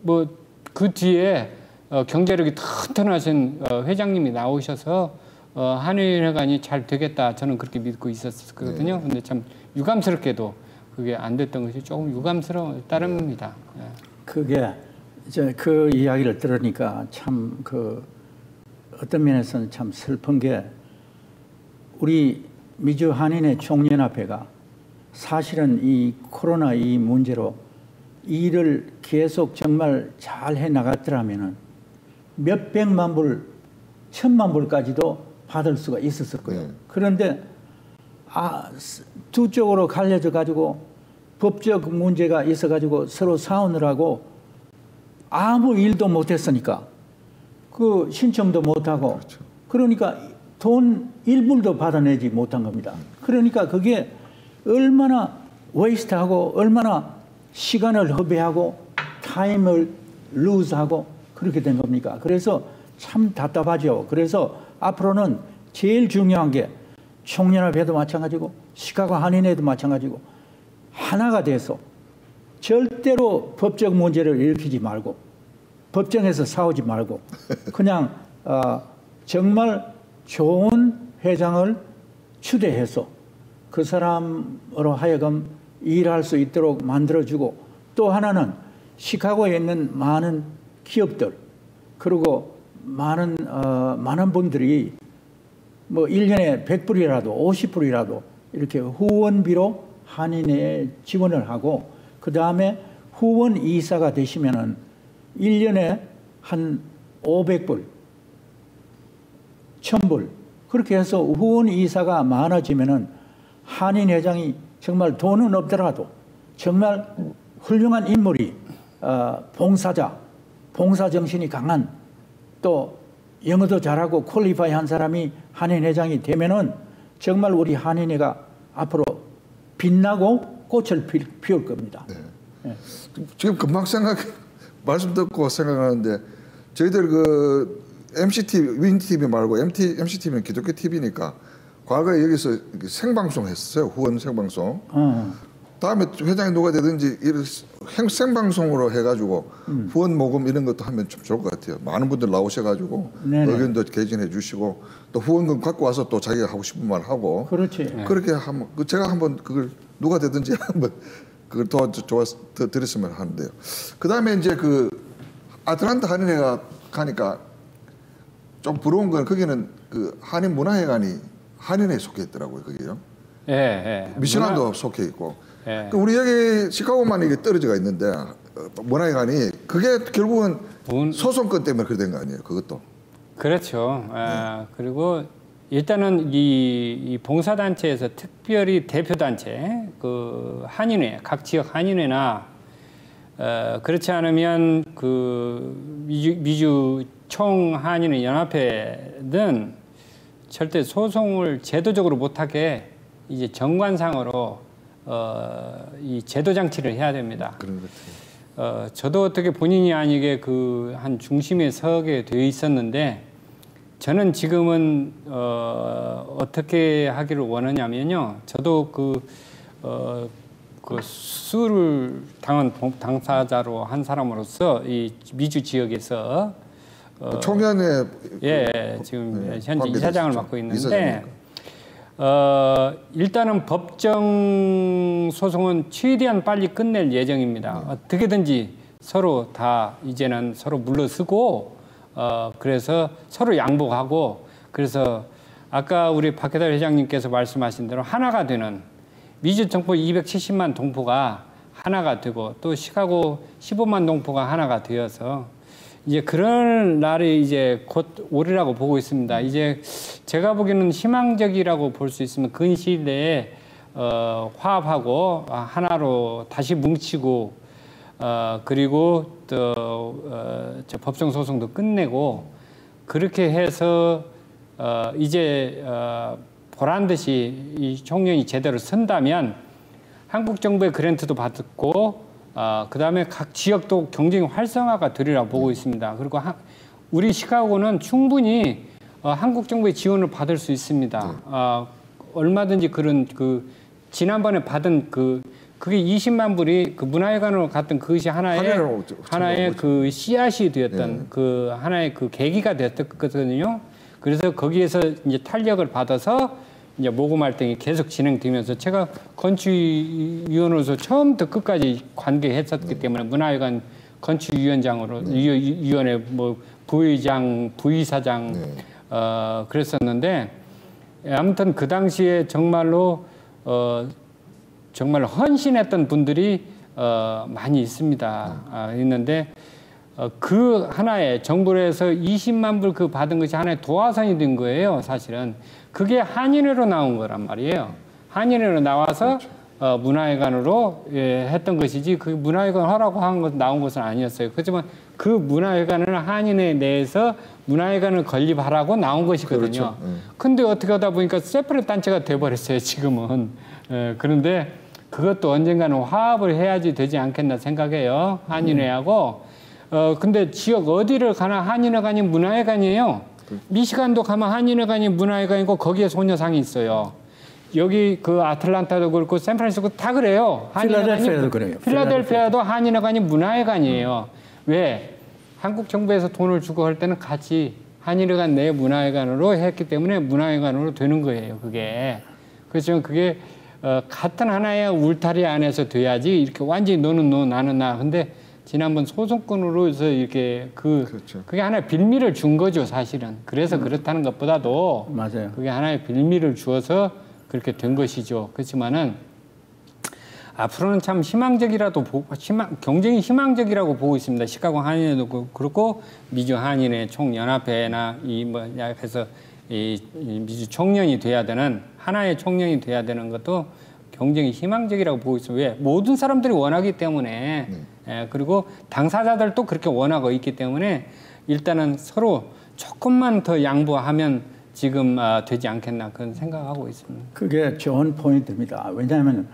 뭐 그 뒤에 경제력이 튼튼하신 회장님이 나오셔서 한인회관이 잘 되겠다 저는 그렇게 믿고 있었거든요. 근데 참 유감스럽게도 그게 안 됐던 것이 조금 유감스러운 따름입니다. 그게 이제 그 이야기를 들으니까 참 그 어떤 면에서는 참 슬픈 게 우리 미주 한인의 총연합회가 사실은 이 코로나 이 문제로 일을 계속 정말 잘 해 나갔더라면은 몇 백만 불, 1,000만 불까지도 받을 수가 있었을 거예요. 그런데 두 쪽으로 갈려져 가지고 법적 문제가 있어 가지고 서로 싸우느라고 아무 일도 못 했으니까 그 신청도 못 하고 그렇죠. 그러니까 돈 1불도 받아내지 못한 겁니다. 그러니까 그게 얼마나 웨이스트하고 얼마나 시간을 허비하고 타임을 루즈하고 그렇게 된 겁니까? 그래서 참 답답하죠. 그래서 앞으로는 제일 중요한 게 총연합회도 마찬가지고 시카고 한인회도 마찬가지고 하나가 돼서 절대로 법적 문제를 일으키지 말고 법정에서 싸우지 말고 그냥 정말 좋은 회장을 추대해서 그 사람으로 하여금 일할 수 있도록 만들어주고 또 하나는 시카고에 있는 많은 기업들 그리고 많은 분들이 뭐 1년에 100불이라도 50불이라도 이렇게 후원비로 한인회에 지원을 하고 그 다음에 후원 이사가 되시면은 1년에 한 500불, 1000불 그렇게 해서 후원 이사가 많아지면은 한인회장이 정말 돈은 없더라도 정말 훌륭한 인물이 봉사정신이 강한 또 영어도 잘하고 퀄리파이한 사람이 한인회장이 되면은 정말 우리 한인회가 앞으로 빛나고 꽃을 피울 겁니다. 네. 네. 지금 금방 말씀 듣고 생각하는데 저희들 그 MCTV, 윈TV 말고 MCTV는 기독교 TV니까 과거에 여기서 생방송 했어요. 후원 생방송. 다음에 회장이 누가 되든지 생방송으로 해가지고 후원 모금 이런 것도 하면 좀 좋을 것 같아요. 많은 분들 나오셔가지고 네네. 의견도 개진해 주시고 또 후원금 갖고 와서 또 자기가 하고 싶은 말 하고 그렇지. 그렇게 하면 제가 한번 그걸 누가 되든지 한번 그걸 더 드렸으면 하는데요. 그 다음에 이제 그 아틀란타 한인회가 가니까 좀 부러운 건 거기는 그 한인 문화회관이 한인회에 속해 있더라고요. 거기요. 예. 미시간도 속해 있고. 예. 우리 여기 시카고만 이게 떨어져가 있는데 문화회관이 그게 결국은 소송권 때문에 그렇게 된 거 아니에요? 그것도. 그렇죠. 그리고 일단은 이 봉사단체에서 특별히 대표단체 그 한인회 각 지역 한인회나 그렇지 않으면 그 미주 총 한인회 연합회는 절대 소송을 제도적으로 못하게 이제 정관상으로 이 제도 장치를 해야 됩니다. 그런 것 같아요. 저도 어떻게 본인이 아니게 그 한 중심에 서게 되어 있었는데 저는 지금은 어떻게 하기를 원하냐면요. 저도 그 수를 당한 당사자로 한 사람으로서 이 미주 지역에서 총연의 지금 네, 현재 이사장을 맡고 있는데 이사장이니까. 일단은 법정 소송은 최대한 빨리 끝낼 예정입니다. 어떻게든지 서로 다 이제는 서로 물러서고 그래서 서로 양보하고 그래서 아까 우리 박해달 회장님께서 말씀하신 대로 하나가 되는 미주 동포 270만 동포가 하나가 되고 또 시카고 15만 동포가 하나가 되어서 이제 그런 날이 이제 곧 오리라고 보고 있습니다. 이제 제가 보기에는 희망적이라고 볼 수 있으면 근시일 내에 화합하고 하나로 다시 뭉치고 그리고 또 저 법정 소송도 끝내고 그렇게 해서 이제 보란 듯이 이 총련이 제대로 선다면 한국 정부의 그랜트도 받고 그다음에 각 지역도 경쟁이 활성화가 되리라고 보고 있습니다. 그리고 우리 시카고는 충분히 한국 정부의 지원을 받을 수 있습니다. 얼마든지 그런 지난번에 받은 그게 20만 불이 그 문화회관으로 갔던 그것이 하나의 그 씨앗이 되었던 그 하나의 그 계기가 되었거든요. 그래서 거기에서 이제 탄력을 받아서 이제 모금 활동이 계속 진행되면서 제가 건축위원으로서 처음부터 끝까지 관계했었기 때문에 문화회관 건축위원장으로 위원회 뭐 부의장, 부의사장 그랬었는데 아무튼 그 당시에 정말로 정말 헌신했던 분들이 많이 있습니다. 있는데 그 하나에 정부에서 20만 불 그 받은 것이 하나의 도화선이 된 거예요. 사실은 그게 한인회로 나온 거란 말이에요. 한인회로 나와서 그렇죠. 문화회관으로 했던 것이지 그 문화회관 하라고 한 것 나온 것은 아니었어요. 그렇지만 그 문화회관은 한인회 내에서 문화회관을 건립하라고 나온 것이거든요. 그렇죠. 근데 어떻게 하다 보니까 세퍼레이트 단체가 돼버렸어요. 지금은. 그런데 그것도 언젠가는 화합을 해야지 되지 않겠나 생각해요. 한인회하고. 근데 지역 어디를 가나 한인회관이 문화회관이에요. 미시간도 가면 한인회관이 문화회관이고 거기에 소녀상이 있어요. 여기 그 아틀란타도 그렇고 샌프란시스코 다 그래요. 필라델피아도 그래요. 필라델피아도 한인회관이 문화회관이에요. 왜? 한국 정부에서 돈을 주고 할 때는 같이 한인회관 내 문화회관으로 했기 때문에 문화회관으로 되는 거예요. 그게. 그렇지만 그게 같은 하나의 울타리 안에서 돼야지 이렇게 완전히 너는 너 나는 나. 근데 지난번 소송권으로 해서 이렇게 그렇죠. 그게 하나의 빌미를 준 거죠, 사실은. 그래서 그렇다는 것보다도 맞아요. 그게 하나의 빌미를 주어서 그렇게 된 것이죠. 그렇지만은 앞으로는 참 희망적이라도 경쟁이 희망적이라고 보고 있습니다. 시카고 한인회도 그렇고 미주 한인회 총연합회나 해서 이 미주 총련이 돼야 되는 하나의 총련이 돼야 되는 것도 경쟁이 희망적이라고 보고 있어요. 왜? 모든 사람들이 원하기 때문에 그리고 당사자들도 그렇게 원하고 있기 때문에 일단은 서로 조금만 더 양보하면 지금 되지 않겠나 그런 생각하고 있습니다. 그게 좋은 포인트입니다. 왜냐하면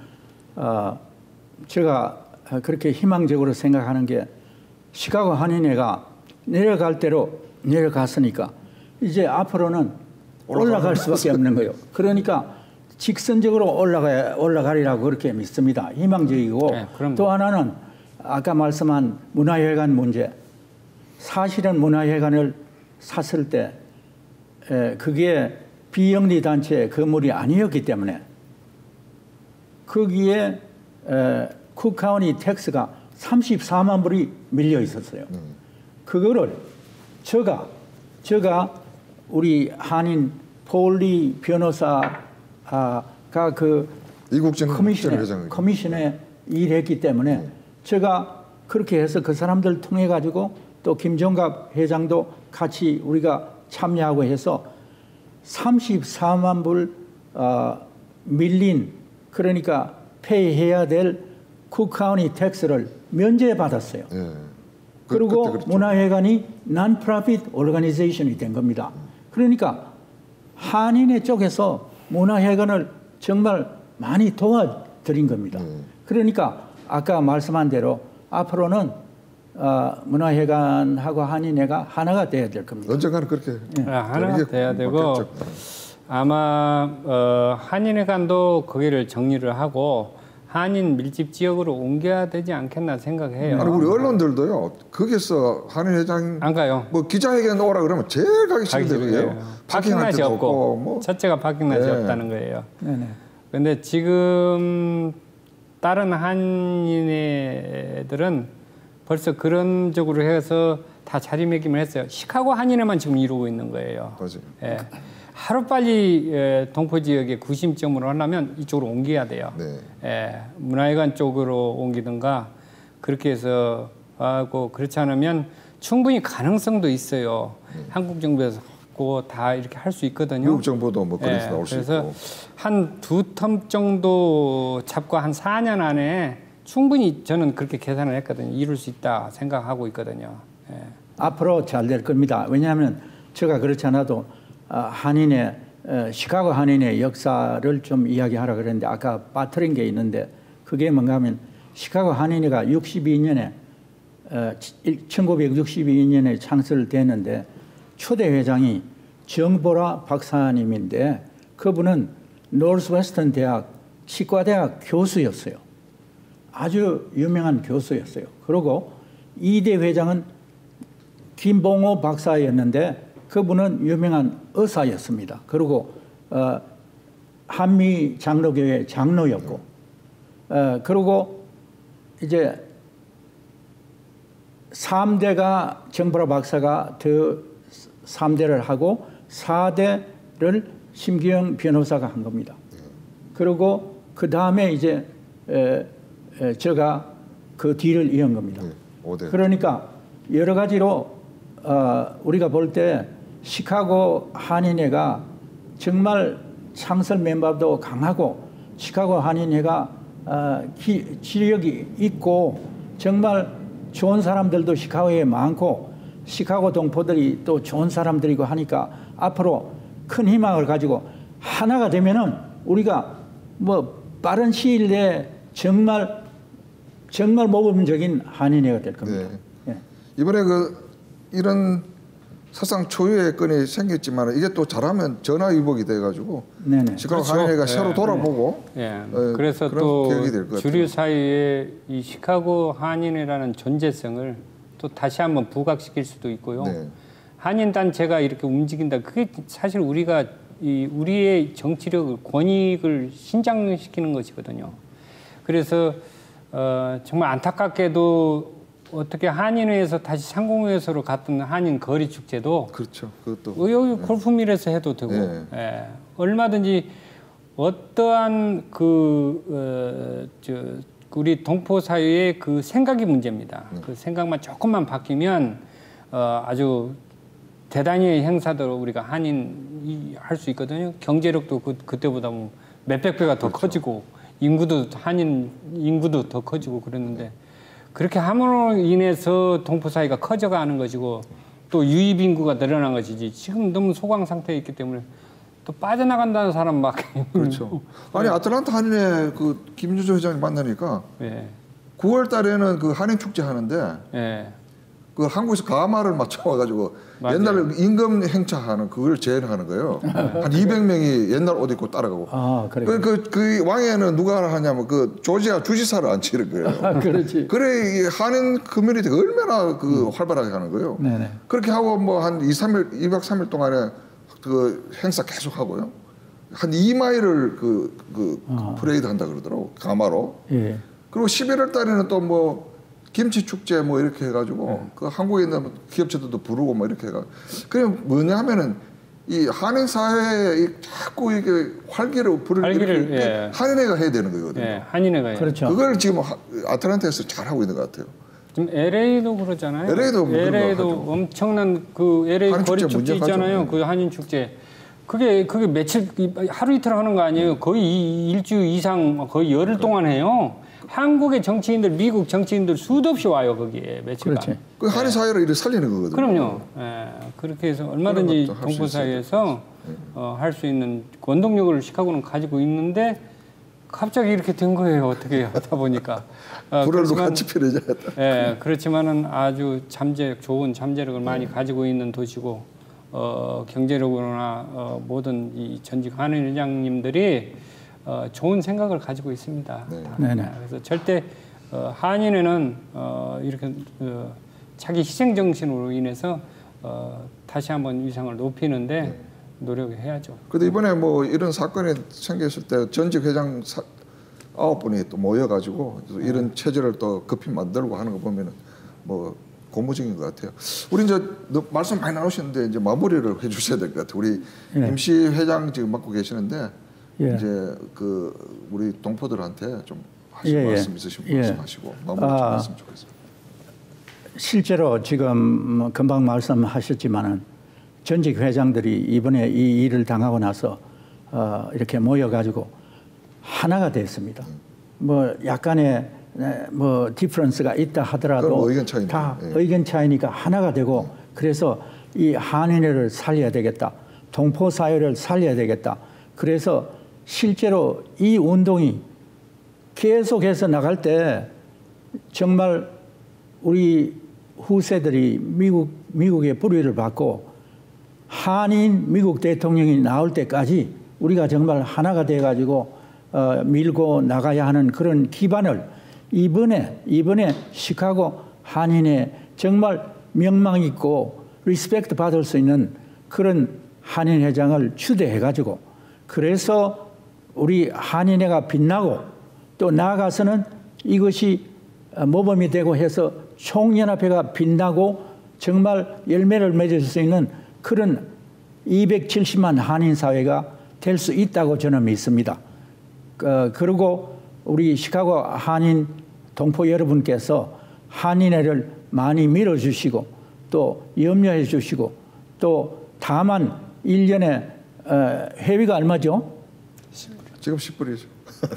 제가 그렇게 희망적으로 생각하는 게 시카고 한인회가 내려갈 대로 내려갔으니까 이제 앞으로는 올라갈 수밖에 없는 거예요. 그러니까 직선적으로 올라가리라고 그렇게 믿습니다. 희망적이고 또 하나는 아까 말씀한 문화회관 문제. 사실은 문화회관을 샀을 때 그게 비영리 단체 건물이 아니었기 때문에 거기에 쿡카운티 텍스가 34만 불이 밀려 있었어요. 그거를 제가 우리 한인 폴리 변호사가 그 커미션에 일했기 때문에 제가 그렇게 해서 그 사람들 통해 가지고 또 김종갑 회장도 같이 우리가 참여하고 해서 34만 불 밀린 그러니까 페이해야 될 쿡카운티 텍스를 면제받았어요. 그리고 그렇죠. 문화회관이 non-profit organization이 된 겁니다. 그러니까 한인회 쪽에서 문화회관을 정말 많이 도와드린 겁니다. 그러니까 아까 말씀한 대로 앞으로는 문화회관하고 한인회가 하나가 돼야 될 겁니다. 언젠가는 그렇게 하나가 돼야 되고 아마 한인회관도 거기를 정리를 하고 한인 밀집 지역으로 옮겨야 되지 않겠나 생각해요. 아니 우리 언론들도요. 거기서 한인 회장 안 가요. 뭐 기자회견 오라 그러면 제일 가기 싫은데요. 파킹 낯이 없고 뭐. 첫째가 파킹 낯이 네. 없다는 거예요. 네네. 근데 지금 다른 한인회들은 벌써 그런 쪽으로 해서 다 자리매김을 했어요. 시카고 한인회만 지금 이루고 있는 거예요. 맞아요. 예. 하루빨리 동포 지역의 구심점으로 하려면 이쪽으로 옮겨야 돼요. 네. 예. 문화회관 쪽으로 옮기든가 그렇게 해서 하고 그렇지 않으면 충분히 가능성도 있어요. 한국 정부에서 다 이렇게 할 수 있거든요. 미국 정부도 뭐 그래서 나올 수 그래서 있고. 한 2텀 정도 잡고 한 4년 안에 충분히 저는 그렇게 계산을 했거든요. 이룰 수 있다 생각하고 있거든요. 예. 앞으로 잘 될 겁니다. 왜냐하면 제가 그렇지 않아도 한인의 시카고 한인의 역사를 좀 이야기하라 그랬는데 아까 빠뜨린 게 있는데 그게 뭔가 하면 시카고 한인회가 1962년에 창설됐는데 초대 회장이 정보라 박사님인데 그분은 노스웨스턴 대학 치과대학 교수였어요. 아주 유명한 교수였어요. 그리고 2대 회장은 김봉호 박사였는데 그분은 유명한 의사였습니다. 그리고 한미 장로교회 장로였고 그리고 이제 3대가 정보라 박사가 더 3대를 하고 4대를 심기영 변호사가 한 겁니다. 그리고 그 다음에 이제 제가 그 뒤를 이은 겁니다. 네, 5대. 그러니까 여러 가지로 우리가 볼 때 시카고 한인회가 정말 창설 멤버도 강하고 시카고 한인회가 지력이 있고 정말 좋은 사람들도 시카고에 많고 시카고 동포들이 또 좋은 사람들이고 하니까 앞으로 큰 희망을 가지고 하나가 되면은 우리가 뭐 빠른 시일 내에 정말 모범적인 한인회가 될 겁니다. 네. 예. 이번에 이런 사상 초유의 건이 생겼지만 이게 또 잘하면 전화위복이 돼가지고 네네. 시카고 그렇죠. 한인회가 예. 새로 돌아보고 그래서 그런 또 계획이 될것 같아요. 주류 사이에 이 시카고 한인회라는 존재성을 또 다시 한번 부각시킬 수도 있고요. 네. 한인 단체가 이렇게 움직인다. 그게 사실 우리가 우리의 정치력을 권익을 신장시키는 것이거든요. 그래서 정말 안타깝게도 어떻게 한인회에서 다시 상공회에서로 갔던 한인 거리 축제도 그렇죠. 그것도 여기 골프밀에서 해도 되고 예. 얼마든지 어떠한 우리 동포 사회의 그 생각이 문제입니다. 그 생각만 조금만 바뀌면 아주 대단히 행사들 우리가 한인이 할 수 있거든요. 경제력도 그때보다 뭐 몇백 배가 더 커지고 한인 인구도 더 커지고 그랬는데 그렇게 함으로 인해서 동포 사회가 커져가는 것이고 또 유입 인구가 늘어난 것이지 지금 너무 소강 상태에 있기 때문에 또 빠져나간다는 사람 막 그렇죠. 아니 아틀란타 한인회 그 김유조 회장님 만나니까 예. 9월 달에는 그 한인 축제 하는데 예. 그 한국에서 가마를 맞춰와가지고 맞아요. 옛날 임금 행차하는 그걸 재현하는 거예요. 한 200명이 옛날 옷 입고 따라가고. 아, 그래요. 그 왕에는 누가 하냐면 그 조지아 주지사를 앉히는 거예요. 아, 그렇지. 그래 이 한인 커뮤니티가 얼마나 활발하게 하는 거예요. 네네. 그렇게 하고 뭐 한 2박 3일 동안에 그 행사 계속 하고요. 한 2마일을 프레이드 한다 그러더라고 가마로. 예. 그리고 11월 달에는 또 뭐 김치 축제 뭐 이렇게 해가지고 그 한국에 있는 기업체들도 부르고 뭐 이렇게 해가. 그게 뭐냐 하면은 이 한인 사회에 자꾸 이게 활기를 예. 한인회가 해야 되는 거거든요. 예. 한인회가 그렇죠. 그걸 지금 아틀란타에서 잘 하고 있는 것 같아요. 지금 LA도 그러잖아요. LA도 엄청난 그 LA 한인 거리 축제 축제 있잖아요. 문제가죠. 그 한인 축제. 그게 며칠 하루 이틀 하는 거 아니에요. 거의 일주일 이상 거의 열흘 동안 해요. 한국의 정치인들, 미국 정치인들 수도 없이 와요 거기에 며칠간. 그렇지. 그 한인 사회를 이렇게 살리는 거거든요. 그럼요. 예. 그렇게 해서 얼마든지 동포 사회에서 할 수 있는 원동력을 시카고는 가지고 있는데 갑자기 이렇게 된 거예요. 어떻게 하다 보니까. 불을 같이 피려야겠다. 예, 그렇지만은 아주 좋은 잠재력을 많이 가지고 있는 도시고 경제력으로나 모든 이 전직 한인 회장님들이 좋은 생각을 가지고 있습니다. 네네. 그래서 절대 한인회는 이렇게 자기 희생 정신으로 인해서 다시 한번 위상을 높이는데 노력해야죠. 근데 이번에 뭐 이런 사건이 생겼을 때 전직 회장 9분이 또 모여가지고 이런 체제를 또 급히 만들고 하는 거 보면은 뭐 고무적인 것 같아요. 우리 이제 말씀 많이 나누셨는데 이제 마무리를 해주셔야 될 것 같아요. 우리 임시 회장 지금 맡고 계시는데 이제 그 우리 동포들한테 좀 하실 말씀 있으시면 말씀하시고 마무리 좀 했으면 좋겠습니다. 실제로 지금 금방 말씀하셨지만은 전직 회장들이 이번에 이 일을 당하고 나서 이렇게 모여가지고 하나가 됐습니다. 뭐 약간의 뭐 디퍼런스가 있다 하더라도 뭐 의견 차이니까. 다 의견 차이니까 하나가 되고 그래서 이 한인회를 살려야 되겠다. 동포 사회를 살려야 되겠다. 그래서 실제로 이 운동이 계속해서 나갈 때 정말 우리 후세들이 미국의 불의를 받고 한인 미국 대통령이 나올 때까지 우리가 정말 하나가 돼가지고 밀고 나가야 하는 그런 기반을 이번에 시카고 한인회 정말 명망 있고 리스펙트 받을 수 있는 그런 한인회장을 추대해가지고 그래서 우리 한인회가 빛나고 또 나아가서는 이것이 모범이 되고 해서 총연합회가 빛나고 정말 열매를 맺을 수 있는 그런 270만 한인 사회가 될 수 있다고 저는 믿습니다. 그리고 우리 시카고 한인 동포 여러분께서 한인회를 많이 밀어주시고 또 염려해 주시고 또 다만 1년에 회비가 얼마죠? 지금 10불이죠.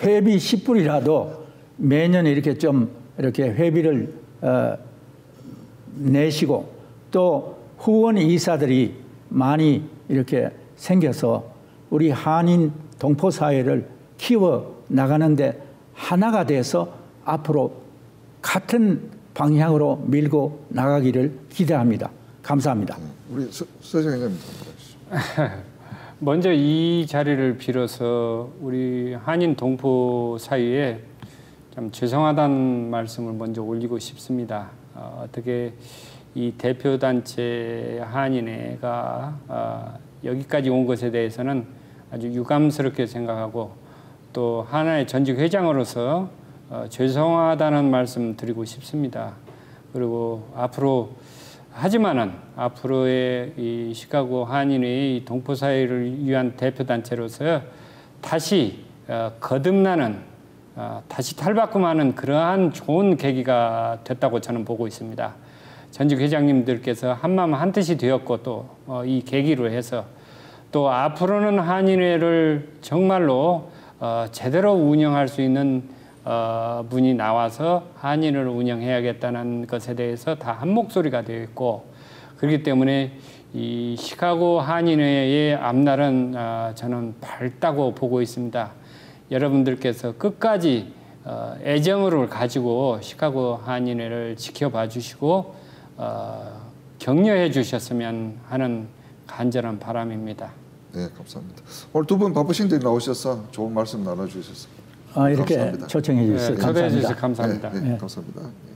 회비 10불이라도 매년 이렇게 좀 이렇게 회비를 내시고 또 후원 이사들이 많이 이렇게 생겨서 우리 한인 동포 사회를 키워 나가는데 하나가 돼서 앞으로 같은 방향으로 밀고 나가기를 기대합니다. 감사합니다. 우리 서정 회장님. 먼저 이 자리를 빌어서 우리 한인 동포 사이에 참 죄송하다는 말씀을 먼저 올리고 싶습니다. 어떻게 이 대표단체 한인회가 여기까지 온 것에 대해서는 아주 유감스럽게 생각하고 또 하나의 전직 회장으로서 죄송하다는 말씀 드리고 싶습니다. 그리고 하지만은 앞으로의 이 시카고 한인회의 동포 사회를 위한 대표단체로서 다시 거듭나는 다시 탈바꿈하는 그러한 좋은 계기가 됐다고 저는 보고 있습니다. 전직 회장님들께서 한마음 한뜻이 되었고 또 이 계기로 해서 또 앞으로는 한인회를 정말로 제대로 운영할 수 있는 분이 나와서 한인을 운영해야겠다는 것에 대해서 다 한 목소리가 되어 있고 그렇기 때문에 이 시카고 한인회의 앞날은 저는 밝다고 보고 있습니다. 여러분들께서 끝까지 애정을 가지고 시카고 한인회를 지켜봐 주시고 격려해 주셨으면 하는 간절한 바람입니다. 네, 감사합니다. 오늘 두 분 바쁘신데 나오셔서 좋은 말씀 나눠주셔서 이렇게 감사합니다. 초청해 주셔서 초대해 주셔서 감사합니다. 감사합니다. 감사합니다.